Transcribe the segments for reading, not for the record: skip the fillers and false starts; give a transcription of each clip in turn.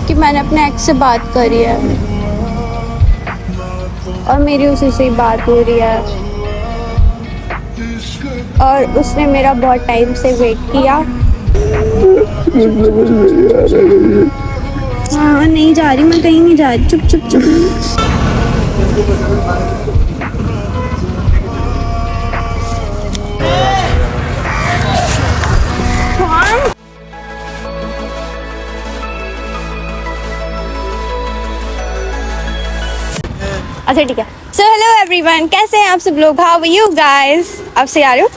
कि मैंने अपने एक्स से बात करी है और मेरी उसी से ही बात हो रही है और उसने मेरा बहुत टाइम से वेट किया। हाँ नहीं जा रही, मैं कहीं नहीं जा रही, चुप चुप चुप। अच्छा ठीक है। सो हेलो एवरीवन, कैसे हैं आप सब लोग? How are you guys? आप से आ रहे हो?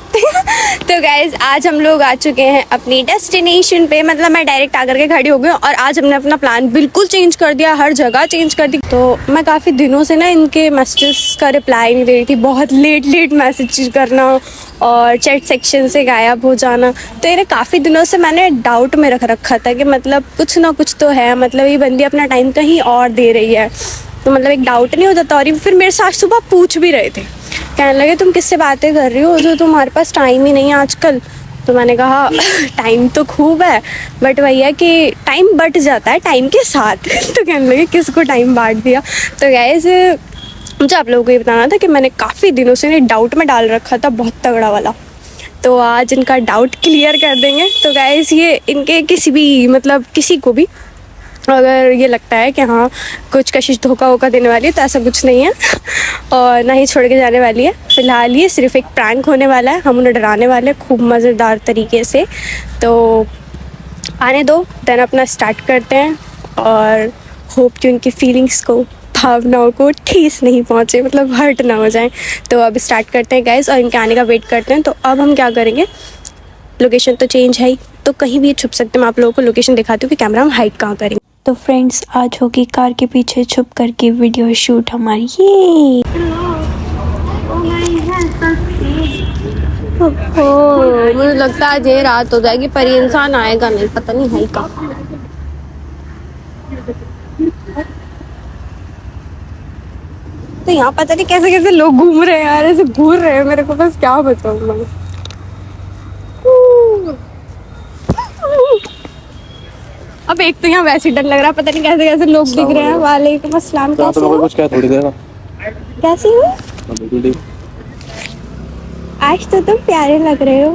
तो गाइस आज हम लोग आ चुके हैं अपनी डेस्टिनेशन पे। मतलब मैं डायरेक्ट आकर के खड़ी हो गई और आज हमने अपना प्लान बिल्कुल चेंज कर दिया, हर जगह चेंज कर दी। तो मैं काफ़ी दिनों से ना इनके मैसेजेस का रिप्लाई नहीं दे रही थी, बहुत लेट मैसेज करना और चैट सेक्शन से गायब हो जाना। तो इन्हें काफ़ी दिनों से मैंने डाउट में रख रखा था कि मतलब कुछ ना कुछ तो है, मतलब ये बंदी अपना टाइम कहीं और दे रही है। तो मतलब एक डाउट नहीं हो जाता। और फिर मेरे से आज सुबह पूछ भी रहे थे, कहने लगे तुम किससे बातें कर रही हो जो तुम्हारे पास टाइम ही नहीं है आजकल। तो मैंने कहा टाइम तो खूब है बट वही है कि टाइम बट जाता है टाइम के साथ। तो कहने लगे किसको टाइम बांट दिया। तो गाइस मुझे आप लोगों को ये बताना था कि मैंने काफ़ी दिनों से इन्हें डाउट में डाल रखा था, बहुत तगड़ा वाला। तो आज इनका डाउट क्लियर कर देंगे। तो गाइस ये इनके किसी भी मतलब किसी को भी अगर ये लगता है कि हाँ कुछ कशिश धोखा वोखा देने वाली है तो ऐसा कुछ नहीं है और ना ही छोड़ के जाने वाली है। फ़िलहाल ये सिर्फ एक प्रैंक होने वाला है, हम उन्हें डराने वाले हैं खूब मज़ेदार तरीके से। तो आने दो, देन अपना स्टार्ट करते हैं और होप कि उनकी फीलिंग्स को, भावनाओं को ठेस नहीं पहुँचे, मतलब हर्ट ना हो जाए। तो अब स्टार्ट करते हैं गाइस और इनके आने का वेट करते हैं। तो अब हम क्या करेंगे, लोकेशन तो चेंज है ही तो कहीं भी छुप सकते हैं। मैं आप लोगों को लोकेशन दिखाती हूँ कि कैमरा हम हाइड कहाँ करेंगे। तो फ्रेंड्स आज होगी कार के पीछे छुप करके वीडियो शूट हमारी। ये मुझे लगता है आज ये रात हो जाएगी पर ये इंसान आएगा नहीं, पता नहीं है कहाँ। तो यहाँ पता नहीं कैसे कैसे लोग घूम रहे हैं यार, ऐसे घूर रहे हैं, मेरे को बस क्या बताऊँ मैं। अब एक तो यहाँ वैसे डर लग रहा है, पता नहीं कैसे कैसे लोग दिख रहे हैं। वालेकुम अस्सलाम। कैसे हो? कुछ क्या थोड़ी देर कैसी हो? आज तो तुम प्यारे लग रहे हो।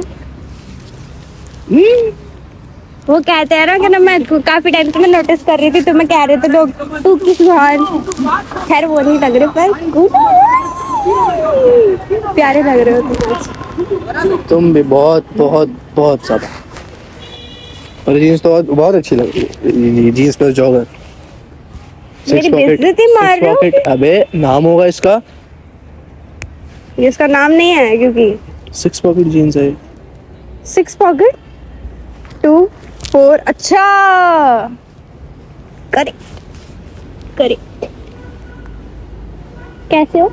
वो कहते हैं ना कि ना मैं काफी टाइम से मैं नोटिस कर रही थी, तो मैं कह रहे थे लोग तू किस भान, खैर वो नहीं लग रहे पर प्यारे लग रहे हो तुम भी बहुत बहुत बहुत ज्यादा। और जीन्स तो बहुत अच्छी लग रही है, जीन्स पर जॉगर। मेरी बेइज्जती मार रहे हो। अबे नाम होगा इसका। इसका नाम नहीं है क्योंकि 6 पॉकेट जीन्स है। 6 पॉकेट 2 4। अच्छा करे करे। कैसे हो?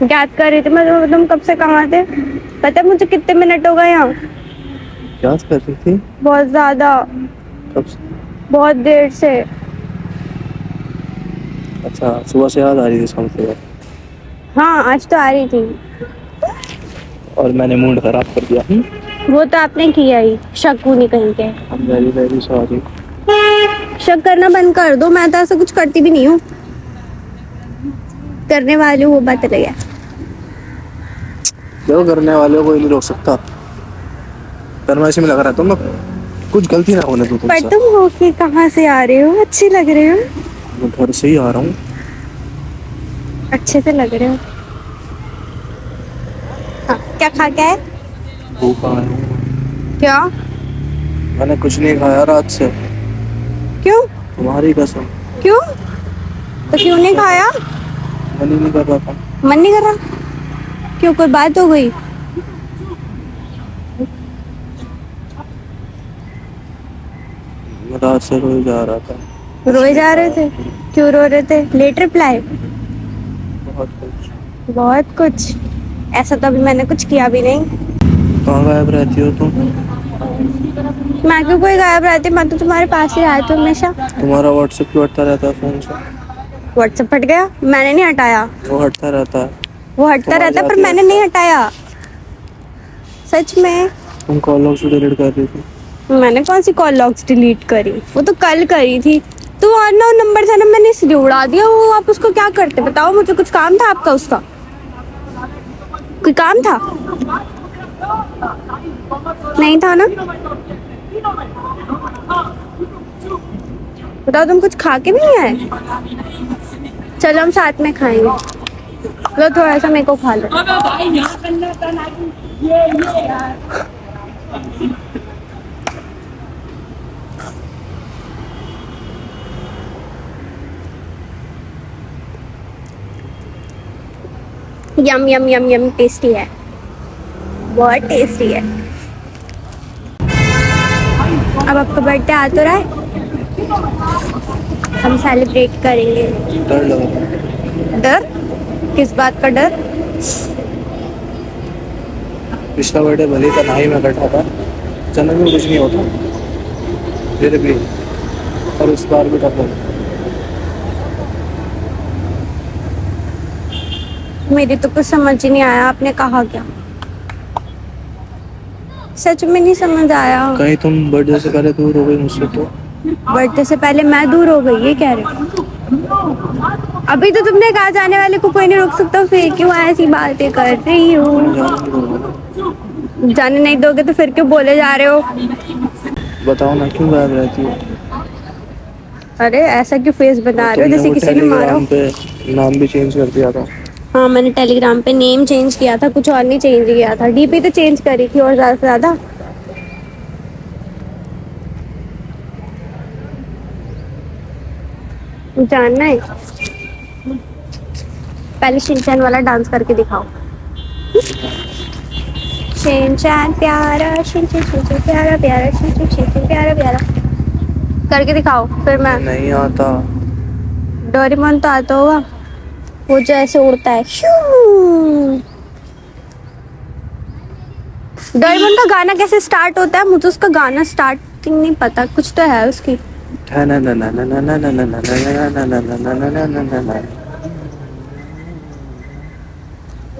याद कर रही थी मैं, तुम कब से कहाँ थे? पता है मुझे कितने मिनट हो गए यहाँ? याद कर रही थी बहुत ज्यादा, कब से? बहुत देर से। अच्छा सुबह से याद आ रही थी समझ। हाँ आज तो आ रही थी और मैंने मूड खराब कर दिया। वो तो आपने किया ही, शक्कू नहीं कहीं के। Very very sorry. शक करना बंद कर दो, मैं तो ऐसा कुछ करती भी नहीं हूँ, करने वाली हूँ वो बात अलग है। देखो करने वाले को ही नहीं रोक सकता, करना इसी में लग रहा है। तुम कुछ गलती ना होने दो तुमसे। पर तुम हो कि कहाँ से आ रहे हो? अच्छी लग रहे हो। मैं घर से ही आ रहा हूँ। अच्छे से लग रहे हो। हाँ, क्या खा के आए? भूखा है। क्या? मैंने कुछ नहीं खाया रात से। क्यों? तुम्हारी कसम। क्यों? तो क्यों नहीं खाया? मन ही नहीं कर रहा था। मन नहीं कर रहा? क्यों, कोई बात हो गई? मैं रात से रोए जा रहा था। रोए जा रहे थे? क्यों रो रहे थे? Late reply? बहुत कुछ। बहुत कुछ? ऐसा तो अभी मैंने कुछ किया भी नहीं। कहाँ गायब रहती हो तुम? मैं क्यों कोई गायब रहती, मैं तो तुम्हारे पास ही रहती हूँ हमेशा। तुम्हारा व्हाट्सएप क्यों हटता रहता है फोन से? व्हाट्सएप हट गया? मैंने नहीं हटाया। वो हटता रहता है। वो हटता रहता है पर मैंने नहीं हटाया, सच में। तुम कॉल लॉग से डिलीट कर रही थी। मैंने कौन सी कॉल लॉग्स डिलीट करी, वो तो कल करी थी। तो अननोन नंबर था ना, मैंने इसलिए उड़ा दिया। वो आप उसको क्या करते बताओ मुझे, कुछ काम था आपका उसका? कोई काम था? नहीं था ना? बताओ, तुम कुछ खा के भी नहीं आए? चलो हम साथ में खाएंगे। लो थोड़ा सा मेरे को खा लो। यम यम यम यम, टेस्टी है, बहुत टेस्टी है। अब आपका बर्थडे आ तो रहा है, हम सेलिब्रेट करेंगे। डर लग रहा है। डर? किस बात का डर? पिछला बर्थडे भले ही तन्हाई में कटा था, जन्म में कुछ नहीं होता फिर भी, और इस बार भी डर लग रहा है। मेरी तो कुछ समझ ही नहीं आया, आपने कहा क्या? सच में नहीं समझ आया। कहीं तुम बर्थडे से पहले दूर हो गई मुझसे तो? बर्थडे से पहले मैं दूर हो गई, ये कह रहे हो? अभी तो तुमने कहा जाने वाले को कोई नहीं रोक सकता, फिर क्यों ऐसी बातें कर रही हो? जाने नहीं दोगे तो फिर क्यों बोले जा रहे हो? बताओ ना, क्यों गायब रहती हो? अरे ऐसा क्यों फेस बना रहे हो जैसे तुमने वो किसी ने मारा हो? टेलीग्राम पे नाम भी चेंज कर दिया था। हाँ, मैंने टेलीग्राम पे नेम चेंज किया था, कुछ और नहीं चेंज किया था। डीपी तो चेंज करी थी, और ज्यादा से ज्यादा। जानना है? पहले शिनचैन वाला डांस करके दिखाओ। शिनचैन प्यारा, शिनचैन शिनचैन प्यारा प्यारा, शिनचैन शिनचैन प्यारा प्यारा करके दिखाओ, फिर मैं। नहीं आता। डोरेमोन तो आता होगा, वो जो ऐसे उड़ता है। डोरेमोन का गाना कैसे स्टार्ट होता है? मुझे उसका गाना स्टार्टिंग नहीं पता, कुछ तो है उसकी।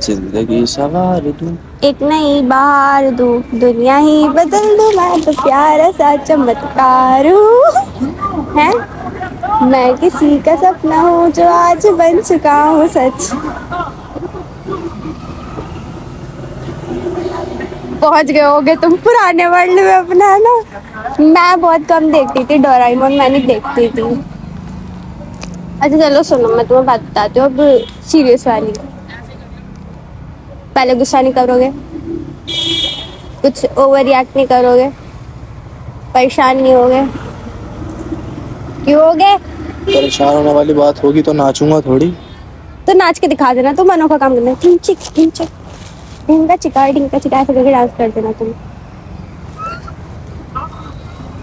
जिंदगी सवार दूं, एक नई बार दूं, दुनिया ही बदल दूं, मैं तो प्यारा सा चमत्कार हूँ। है मैं किसी का सपना हूँ जो आज बन चुका हूँ सच। पहुंच गए होगे तुम पुराने वर्ल्ड में अपना, है ना? मैं बहुत कम देखती थी डोरेमोन, मैं नहीं देखती थी। अच्छा चलो सुनो, मैं तुम्हें बात बताती हूँ अब, सीरियस वाली। पहले गुस्सा नहीं करोगे, कुछ ओवर रिएक्ट नहीं करोगे, परेशान नहीं होगे? क्यों होगे? परेशान होने वाली बात होगी तो नाचूंगा थोड़ी। तो नाच के दिखा देना, तुम अनोखा काम करना। ढिंचिक ढिंचिक, ढिंका चिका ढिंका चिका ऐसे करके डांस कर देना तुम,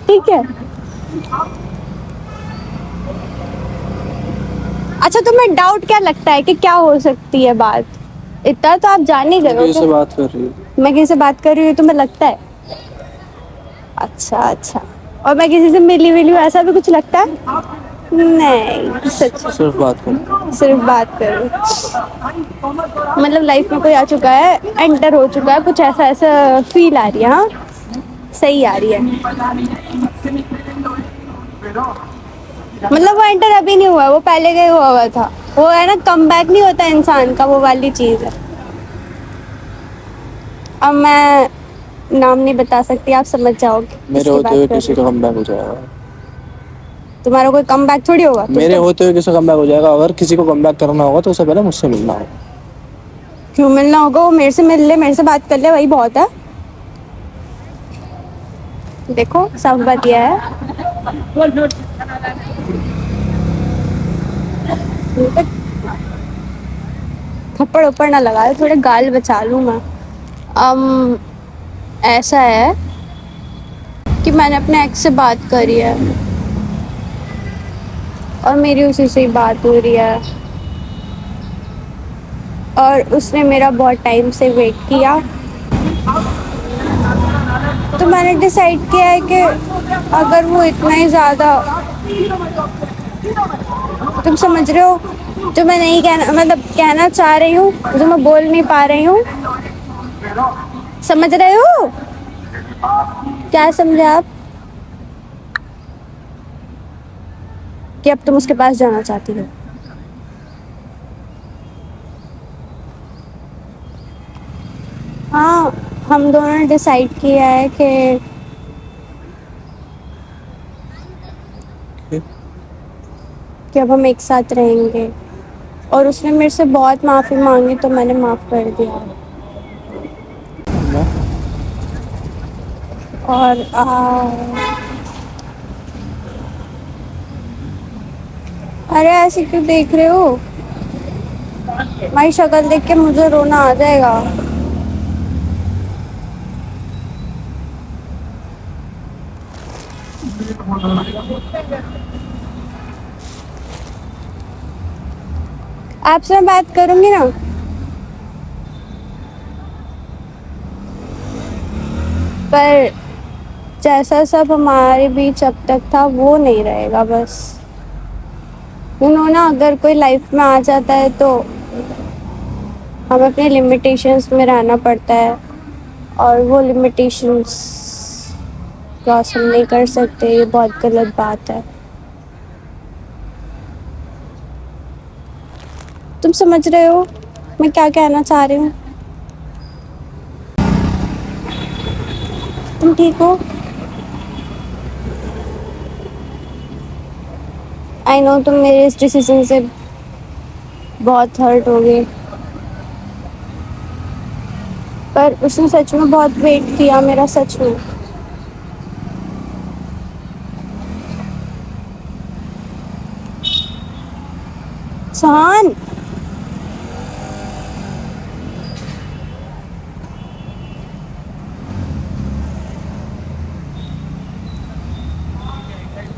ठीक है? अच्छा तुम्हें डाउट क्या लगता है कि क्या हो सकती है बात? इतना तो आप जान ही गए हो। किससे बात कर रही हो? मैं किसी से बात कर रही हूँ तुम्हें लगता है? अच्छा अच्छा, और मैं किसी से मिली हुई हूँ ऐसा भी कुछ लगता है? नहीं, सच सिर्फ बात कर। सिर्फ बात करो। मतलब लाइफ में कोई आ चुका है, एंटर हो चुका है, कुछ ऐसा ऐसा फील आ रही है। हाँ सही आ रही है। मतलब वो एंटर अभी नहीं हुआ है, वो पहले का ही हुआ था। वो है ना, कम बैक नहीं होता इंसान का, वो वाली चीज है। अब मैं नाम नहीं बता सकती, आप समझ जाओगे। मेरे होते हुए किसी का कमबैक हो जाएगा। तुम्हारा कोई कम बैक थोड़ी होगा। मेरे होते हुए किसी का कमबैक हो जाएगा। अगर किसी को कमबैक करना होगा तो उससे पहले मुझसे मिलना होगा। क्यों मिलना होगा? वो मेरे से मिल ले, मेरे से बात कर ले, वही बहुत है। देखो सब बात यह है। थप्पड़ उप्पड़ ना लगाए, थोड़े गाल बचा लूँ मैं। ऐसा है कि मैंने अपने एक्स से बात करी है, और मेरी उसी से ही बात हो रही है, और उसने मेरा बहुत टाइम से वेट किया। तो मैंने डिसाइड किया है कि अगर वो इतना ही ज़्यादा, तुम समझ रहे हो जो मैं नहीं कहना, मतलब कहना चाह रही हूँ, जो मैं बोल नहीं पा रही हूँ, समझ रहे हो? क्या समझे आप? कि अब तुम उसके पास जाना चाहती हो? हाँ, हम दोनों ने डिसाइड किया है कि अब हम एक साथ रहेंगे, और उसने मेरे से बहुत माफ़ी मांगी तो मैंने माफ़ कर दिया। अम्मा, और अरे ऐसे क्यों देख रहे हो? हमारी शक्ल देख के मुझे रोना आ जाएगा। आपसे मैं बात करूंगी ना, पर जैसा सब हमारे बीच अब तक था वो नहीं रहेगा बस। ना अगर कोई लाइफ में आ जाता है तो हमें अपने लिमिटेशंस में रहना पड़ता है, और वो लिमिटेशंस क्रॉस हम नहीं कर सकते। ये बहुत गलत बात है। तुम समझ रहे हो मैं क्या कहना चाह रही हूँ? तुम ठीक हो? आई नो तुम मेरे इस डिसीजन से बहुत हर्ट हो गए, पर उसने सच में बहुत वेट किया मेरा, सच में। सुहान,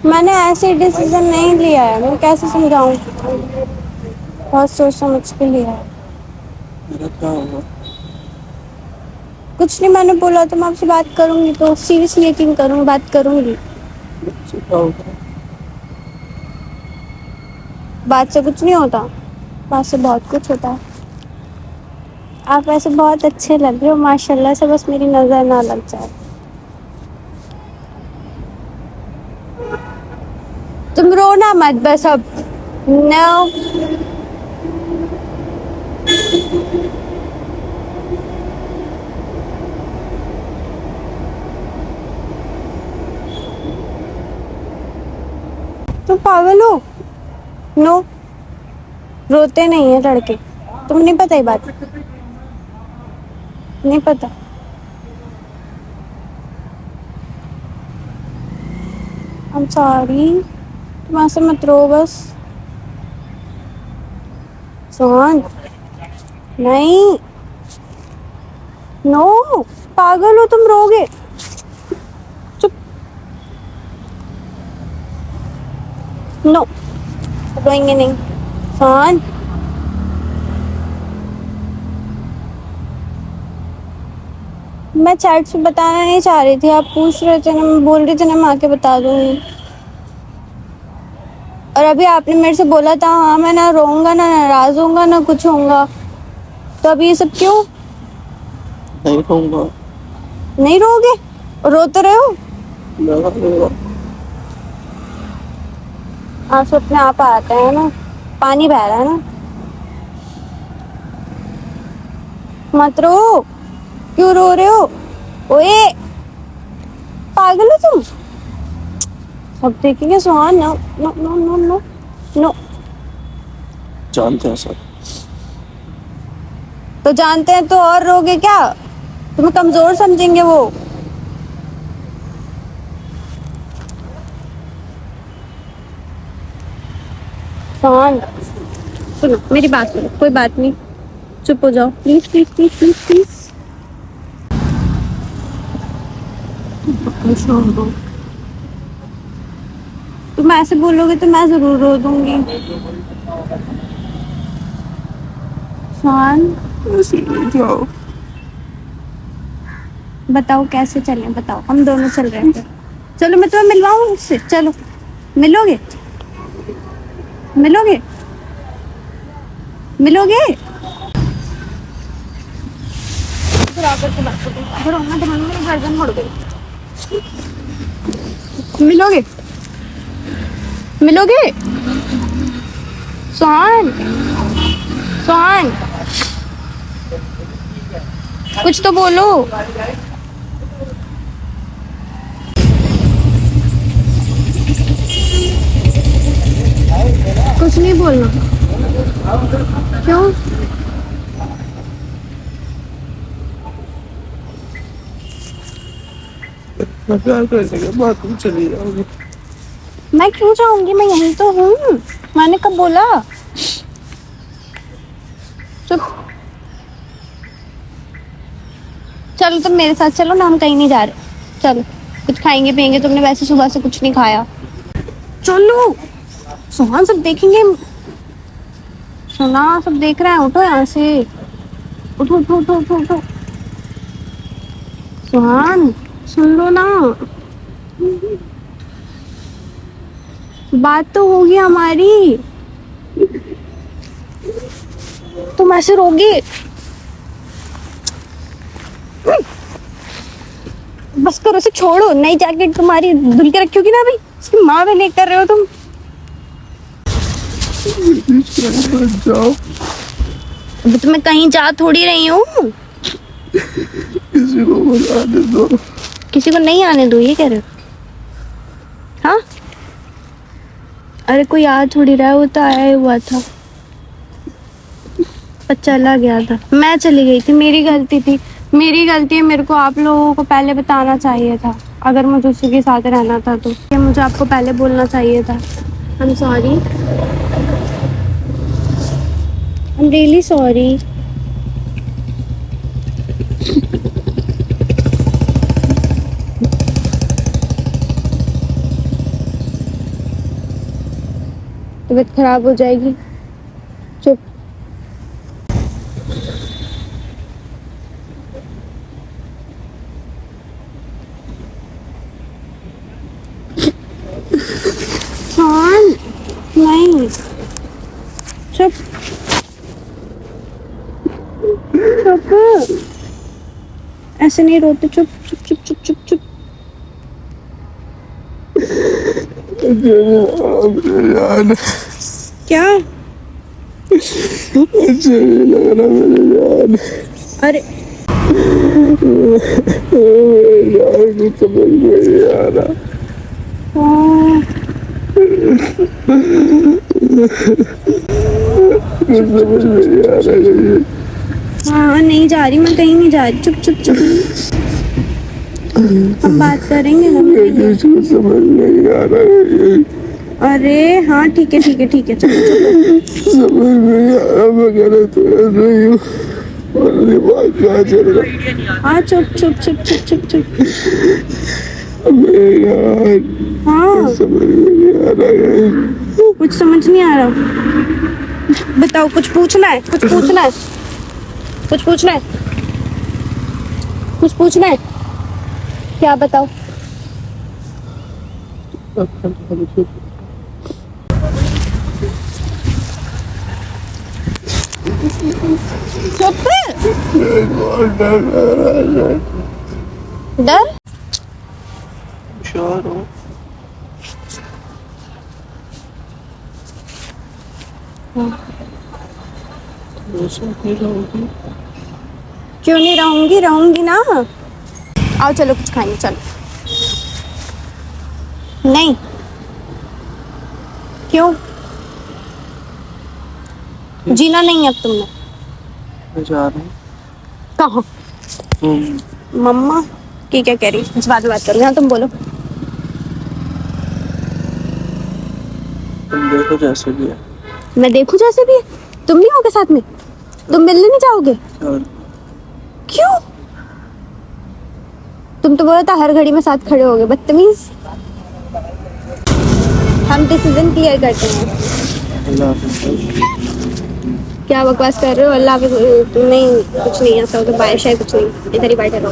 मैंने ऐसे डिसीजन नहीं लिया है, मैं कैसे समझाऊं? बहुत सोच समझ के लिया है। मेरा क्या होगा? कुछ नहीं, मैंने बोला तो मैं आपसे बात करूंगी, तो सीरियसली यकीन करूंगी, बात करूंगी। मुझसे क्या होगा? बात से कुछ नहीं होता, बात से बहुत कुछ होता है। आप वैसे बहुत अच्छे लग रहे हो माशाल्लाह से, बस मेरी नज़र ना लग जाए। तुम रोना मत बस अब। नो, तुम पागल हो? नो, रोते नहीं है लड़के। तुम नहीं पता ये बात? नहीं पता? आई एम सॉरी, तुम ऐसे मत रो बस। सोहन, नहीं, नो, पागल हो तुम, रोगे। चुप। नो, रोएंगे नहीं। सोहन, मैं चैट से बताना नहीं चाह रही थी, आप पूछ रहे थे ना, मैं बोल रही थी ना, मैं आके बता दूंगी। और अभी आपने मेरे से बोला था हाँ मैं ना रोऊंगा, ना नाराज होऊंगा, ना कुछ होऊंगा, तो अभी ये सब क्यों? नहीं कहूँगा। नहीं रोगे? रो तो रहे हो। लगा लूँगा। आंसू अपने आप आते हैं ना, पानी बह रहा है ना। मत रो, क्यों रो रहे हो? ओए, पागल हो तुम? सब देखेंगे सुहान। No no no no no no. जानते हैं सब। तो जानते हैं तो और रोगे क्या? तुम्हें कमजोर समझेंगे वो। सुहान, सुनो मेरी बात सुनो, कोई बात नहीं, चुप हो जाओ please please please please please. खुश हो। तुम ऐसे बोलोगे तो मैं जरूर रो दूंगी। सुहान, ऐसे नहीं जाओ। बताओ कैसे चलें, बताओ, हम दोनों चल रहे हैं। चलो मैं तुम्हें मिलवाऊँ उससे, चलो। मिलोगे? मिलोगे? मिलोगे? इधर आकर के बात करो, इधर आओ ना, तुम्हारी मेरी गर्दन मुड़ गई। मिलोगे? मिलोगे? सोहन, सोहन, कुछ तो बोलो। कुछ नहीं बोलना। क्यों? मैं प्यार करने के बाद तुम चली जाओगी। मैं क्यों जाऊंगी, मैं यहीं तो हूँ। मैंने कब बोला? चुप। चलो तुम मेरे साथ चलो ना, हम कहीं नहीं जा रहे। चलो कुछ खाएंगे पियेंगे, तुमने वैसे सुबह से कुछ नहीं खाया। चलो सोहन, सब देखेंगे। सुना, सब देख रहे हैं। उठो यहाँ से, उठो उठो उठो उठो उठो। सोहन सुन लो ना, बात तो होगी हमारी। तुम ऐसे रोगी? बस करो, उसे छोड़ो। नई जैकेट तुम्हारी धुल के रखी होगी ना अभी, उसकी माँ भी लेकर रहे हो तुम। जाओ। अभी तो मैं कहीं जा थोड़ी रही हूँ। किसी को आने दो। किसी को नहीं आने दो, ये कह रहे हो? हाँ, अरे कोई आ थोड़ी रहा है, वो तो आया ही हुआ था पर चला गया था। मैं चली गई थी, मेरी गलती थी, मेरी गलती है। मेरे को आप लोगों को पहले बताना चाहिए था। अगर मुझे उसी के साथ रहना था तो ये मुझे आपको पहले बोलना चाहिए था। I am sorry, I am really sorry. तबीयत खराब हो जाएगी। चुप। हाँ, नहीं, चुप चुप। ऐसे नहीं रोते। चुप चुप चुप चुप चुप चुप। जान, क्या? अच्छा नहीं लग रहा मेरे जान। अरे यार कुछ समझ में नहीं आ रहा। हाँ, कुछ समझ में नहीं आ रहा। हाँ नहीं जा रही, मैं कहीं नहीं जा रही। चुप चुप चुप। हम बात करेंगे ना। कुछ समझ में नहीं आ रहा। अरे हाँ ठीक है ठीक है ठीक है, चलो चलो। समझ में नहीं आ रहा, मैं गलत कर रही हूँ और दिमाग कहाँ चल रहा। हाँ चुप चुप चुप चुप चुप चुप। यार हाँ समझ में नहीं आ रहा है। कुछ समझ नहीं आ रहा। बताओ, कुछ पूछना है? कुछ पूछना है? कुछ पूछना है? कुछ पूछना है? क्या बताओ? चुप। डर? श्योर हो? क्यों नहीं रहूंगी? रहूंगी ना। आओ चलो कुछ खाएंगे, चलो। नहीं। क्यों? जीना नहीं अब तुमने। मैं जा रहा हूँ। कहाँ? मम्मा की क्या कह रही? इस बात में बात करो। हाँ तुम बोलो। तुम देखो जैसे भी है। मैं देखूं जैसे भी है? तुम नहीं होगे साथ में? तुम मिलने नहीं जाओगे? और क्यों? तुम तो बोला था हर घड़ी में साथ खड़े होगे, बदतमीज। हम डिसीजन क्लियर करते हैं। अल्लाह हाफ़िज़। क्या बकवास कर रहे हो? अल्लाह हाफ़िज़ नहीं, कुछ नहीं ऐसा हो तो बारिश है, कुछ नहीं, इधर ही बैठे रहो।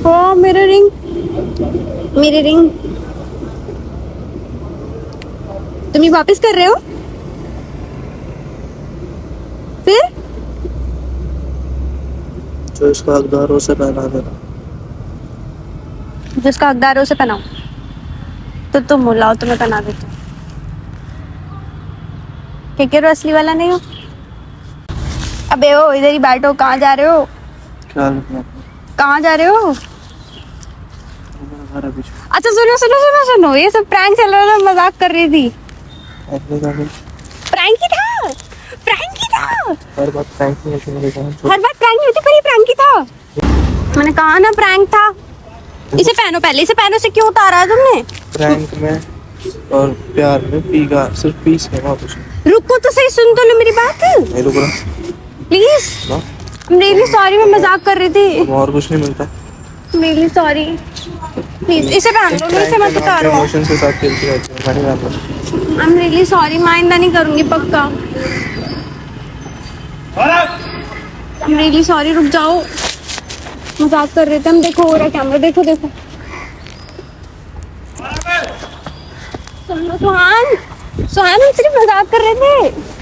ओ मेरा रिंग, मेरी रिंग तुम ये वापस कर रहे हो? फिर जो इसका हकदार हो उसे पहना देना। जिसका हकदार है उसे पहनाओ। तो तुम बुलाओ, तुम्हें पहना देती हूँ। क्या कह रहे हो, असली वाला नहीं हो? अबे ओ, इधर ही बैठो। कहाँ जा रहे हो? ख्याल रखना अपना। कहाँ जा रहे हो? मेरा घर है पीछे। अच्छा सुनो सुनो सुनो सुनो, ये सब प्रैंक चल रहा था, मजाक कर रही थी। ऐसे का भी प्रैंक ही था, प्रैंक ही था। हर बात प्रैंक नहीं होती मेरे जान। हर बात प्रैंक नहीं होती, पर ये प्रैंक ही था। मैंने कहा ना प्रैंक था। इसे पहनो पहले, इसे पहनो। से क्यों उतारा तुमने? प्रैंक में और प्यार में पी का सिर्फ पीस है ना, कुछ नहीं। रुको तो सही, सुन तो लो मेरी बात नहीं रुक रहा प्लीज। ना, I'm really sorry, मैं मजाक कर रही थी। और कुछ नहीं मिलता। I'm really sorry। प्लीज इसे पहन लो, इसे मत उतारो। इमोशंस के साथ खेलती रहती है, मैं नहीं जानता। I'm really sorry, मैं आइंदा नहीं करूंगी पक्का। I'm really sorry, रुक जाओ। मजाक कर रहे थे हम। देखो हो रहा कैमरा, देखो देखो। सुनो सुहान, सुहान हम सिर्फ मजाक कर रहे थे।